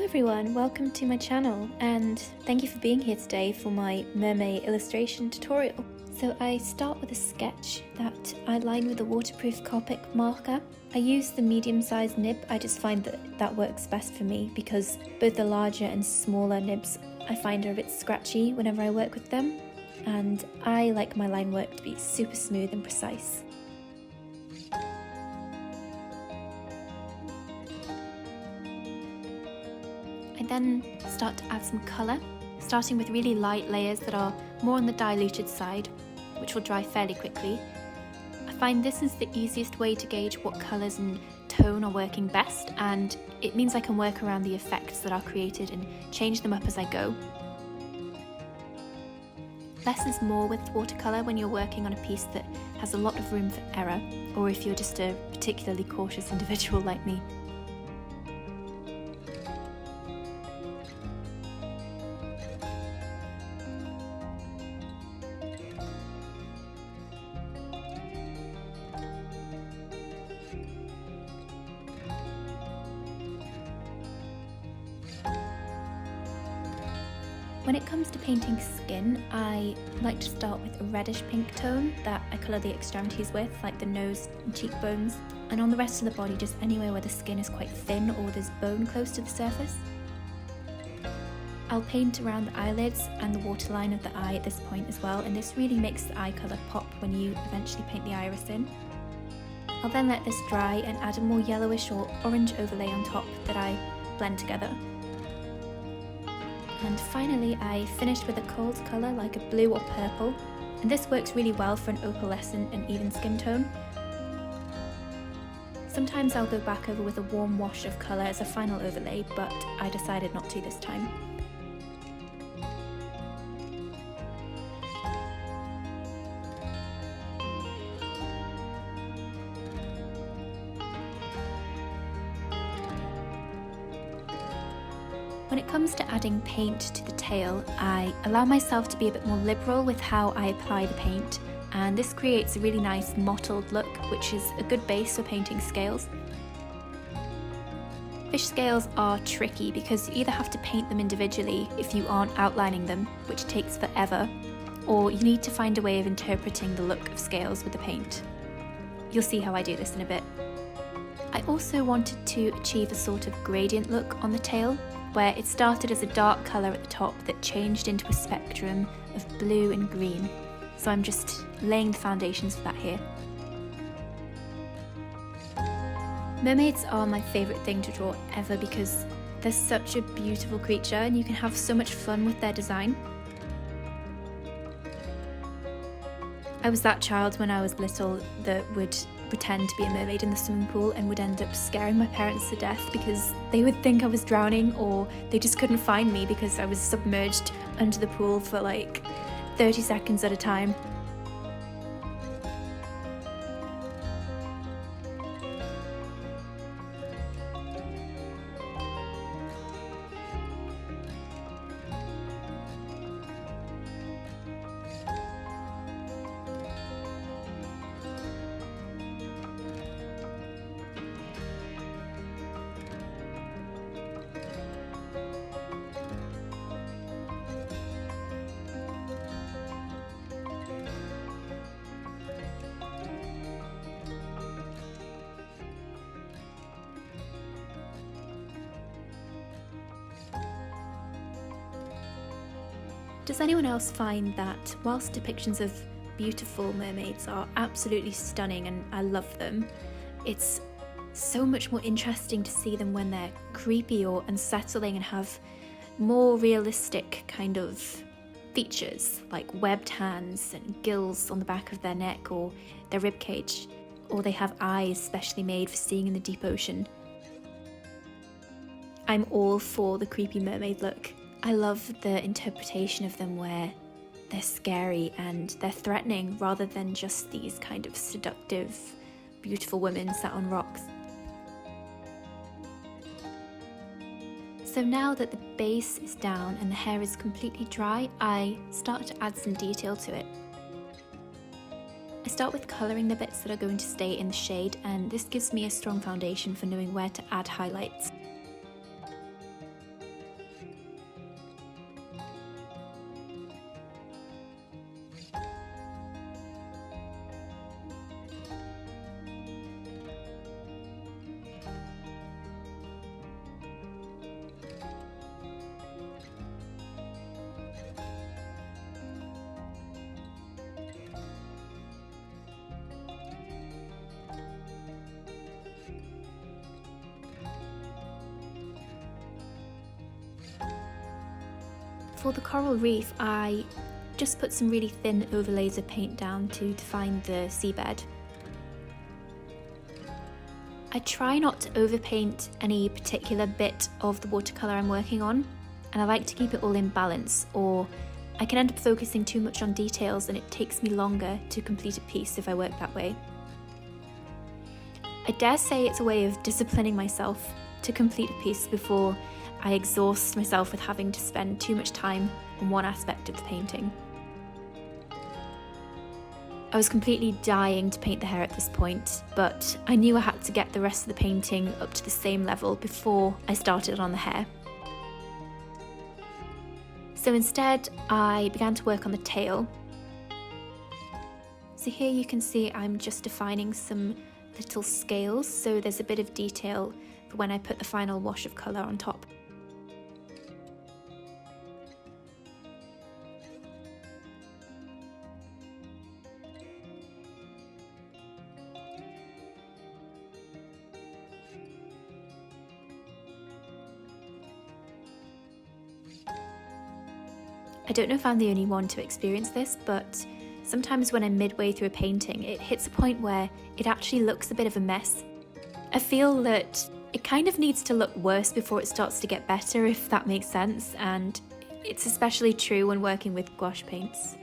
everyone, welcome to my channel and thank you for being here today for my Mermay illustration tutorial. So I start with a sketch that I line with a waterproof Copic marker. I use the medium-sized nib. I just find that works best for me because both the larger and smaller nibs I find are a bit scratchy whenever I work with them, and I like my line work to be super smooth and precise. I then start to add some colour, starting with really light layers that are more on the diluted side, which will dry fairly quickly. I find this is the easiest way to gauge what colours and tone are working best, and it means I can work around the effects that are created and change them up as I go. Less is more with watercolour when you're working on a piece that has a lot of room for error, or if you're just a particularly cautious individual like me. When it comes to painting skin, I like to start with a reddish pink tone that I colour the extremities with, like the nose and cheekbones, and on the rest of the body just anywhere where the skin is quite thin or there's bone close to the surface. I'll paint around the eyelids and the waterline of the eye at this point as well, and this really makes the eye colour pop when you eventually paint the iris in. I'll then let this dry and add a more yellowish or orange overlay on top that I blend together. And finally I finished with a cold colour like a blue or purple, and this works really well for an opalescent and even skin tone. Sometimes I'll go back over with a warm wash of colour as a final overlay, but I decided not to this time. When it comes to adding paint to the tail, I allow myself to be a bit more liberal with how I apply the paint, and this creates a really nice mottled look, which is a good base for painting scales. Fish scales are tricky because you either have to paint them individually if you aren't outlining them, which takes forever, or you need to find a way of interpreting the look of scales with the paint. You'll see how I do this in a bit. I also wanted to achieve a sort of gradient look on the tail, where it started as a dark colour at the top that changed into a spectrum of blue and green. So I'm just laying the foundations for that here. Mermaids are my favourite thing to draw ever because they're such a beautiful creature and you can have so much fun with their design. I was that child when I was little that would pretend to be a mermaid in the swimming pool and would end up scaring my parents to death because they would think I was drowning, or they just couldn't find me because I was submerged under the pool for like 30 seconds at a time. Does anyone else find that whilst depictions of beautiful mermaids are absolutely stunning and I love them, it's so much more interesting to see them when they're creepy or unsettling and have more realistic kind of features, like webbed hands and gills on the back of their neck or their ribcage, or they have eyes specially made for seeing in the deep ocean. I'm all for the creepy mermaid look. I love the interpretation of them where they're scary and they're threatening rather than just these kind of seductive, beautiful women sat on rocks. So now that the base is down and the hair is completely dry, I start to add some detail to it. I start with colouring the bits that are going to stay in the shade, and this gives me a strong foundation for knowing where to add highlights. For the coral reef, I just put some really thin overlays of paint down to define the seabed. I try not to overpaint any particular bit of the watercolour I'm working on, and I like to keep it all in balance, or I can end up focusing too much on details and it takes me longer to complete a piece if I work that way. I dare say it's a way of disciplining myself to complete a piece before I exhaust myself with having to spend too much time on one aspect of the painting. I was completely dying to paint the hair at this point, but I knew I had to get the rest of the painting up to the same level before I started on the hair. So instead, I began to work on the tail. So here you can see I'm just defining some little scales, so there's a bit of detail for when I put the final wash of colour on top. I don't know if I'm the only one to experience this, but sometimes when I'm midway through a painting, it hits a point where it actually looks a bit of a mess. I feel that it kind of needs to look worse before it starts to get better, if that makes sense, and it's especially true when working with gouache paints.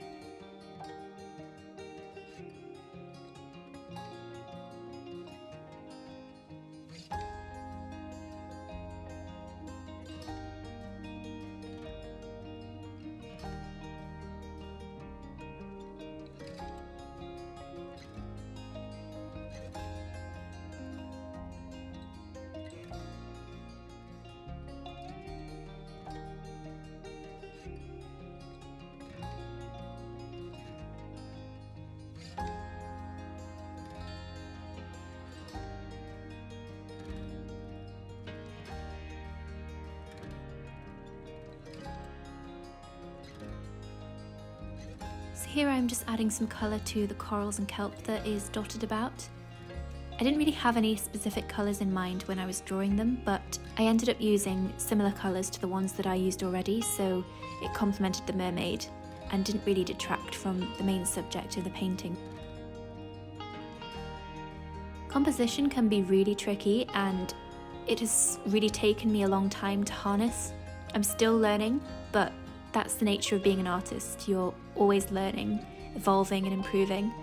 So here I'm just adding some colour to the corals and kelp that is dotted about. I didn't really have any specific colours in mind when I was drawing them, but I ended up using similar colours to the ones that I used already, so it complemented the mermaid and didn't really detract from the main subject of the painting. Composition can be really tricky, and it has really taken me a long time to harness. I'm still learning, but that's the nature of being an artist. You're always learning, evolving and improving.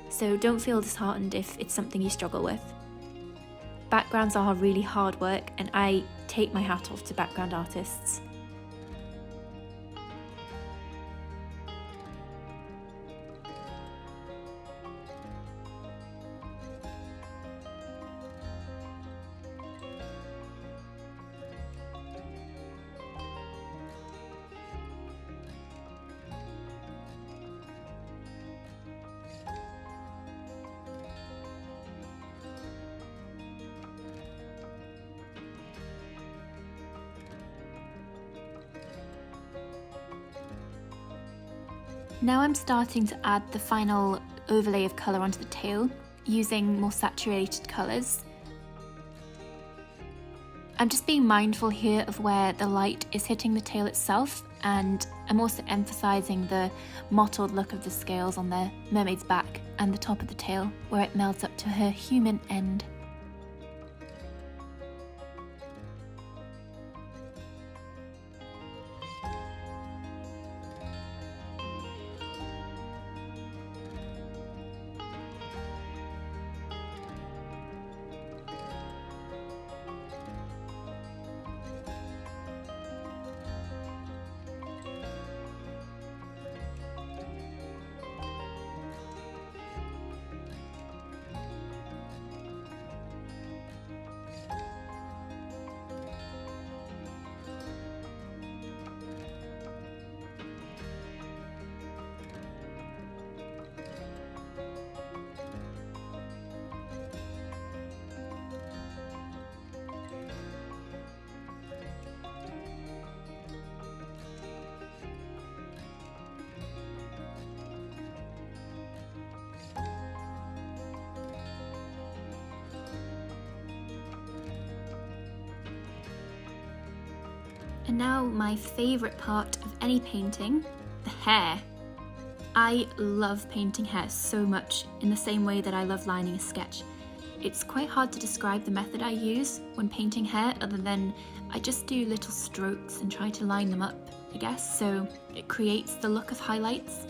So don't feel disheartened if it's something you struggle with. Backgrounds are really hard work, and I take my hat off to background artists. Now I'm starting to add the final overlay of colour onto the tail, using more saturated colours. I'm just being mindful here of where the light is hitting the tail itself, and I'm also emphasising the mottled look of the scales on the mermaid's back and the top of the tail, where it melts up to her human end. And now my favourite part of any painting, the hair. I love painting hair so much, in the same way that I love lining a sketch. It's quite hard to describe the method I use when painting hair, other than I just do little strokes and try to line them up, I guess, so it creates the look of highlights.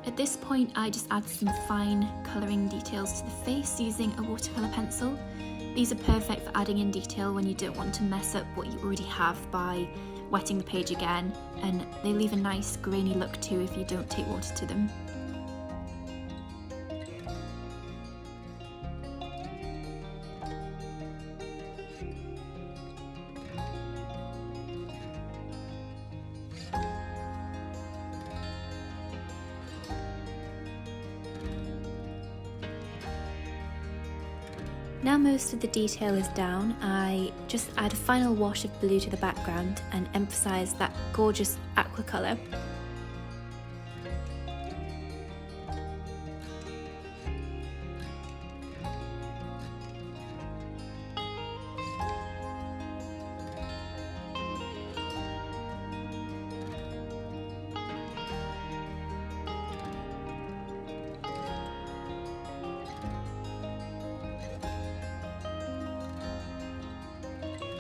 At this point, I just add some fine colouring details to the face using a watercolour pencil. These are perfect for adding in detail when you don't want to mess up what you already have by wetting the page again, and they leave a nice grainy look too if you don't take water to them. Now most of the detail is down, I just add a final wash of blue to the background and emphasise that gorgeous aqua colour.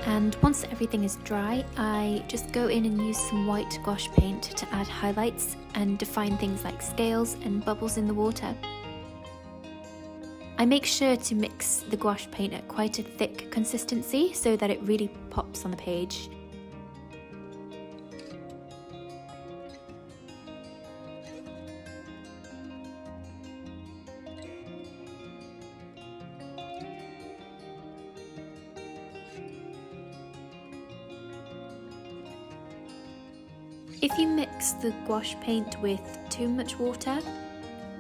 And once everything is dry, I just go in and use some white gouache paint to add highlights and define things like scales and bubbles in the water. I make sure to mix the gouache paint at quite a thick consistency so that it really pops on the page. If you mix the gouache paint with too much water,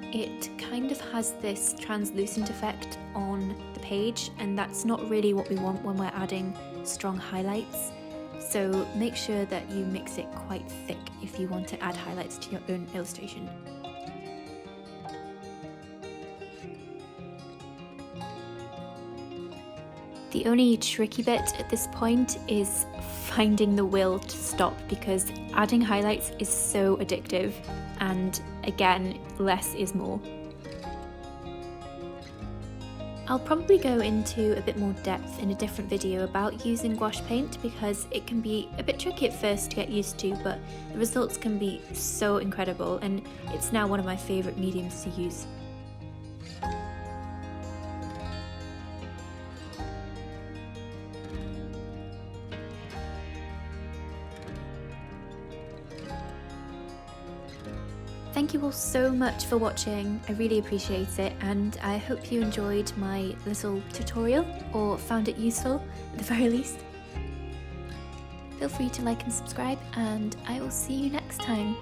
it kind of has this translucent effect on the page, and that's not really what we want when we're adding strong highlights. So make sure that you mix it quite thick if you want to add highlights to your own illustration. The only tricky bit at this point is finding the will to stop, because adding highlights is so addictive, and again, less is more. I'll probably go into a bit more depth in a different video about using gouache paint, because it can be a bit tricky at first to get used to, but the results can be so incredible, and it's now one of my favourite mediums to use. Thank you all so much for watching, I really appreciate it, and I hope you enjoyed my little tutorial, or found it useful at the very least. Feel free to like and subscribe, and I will see you next time.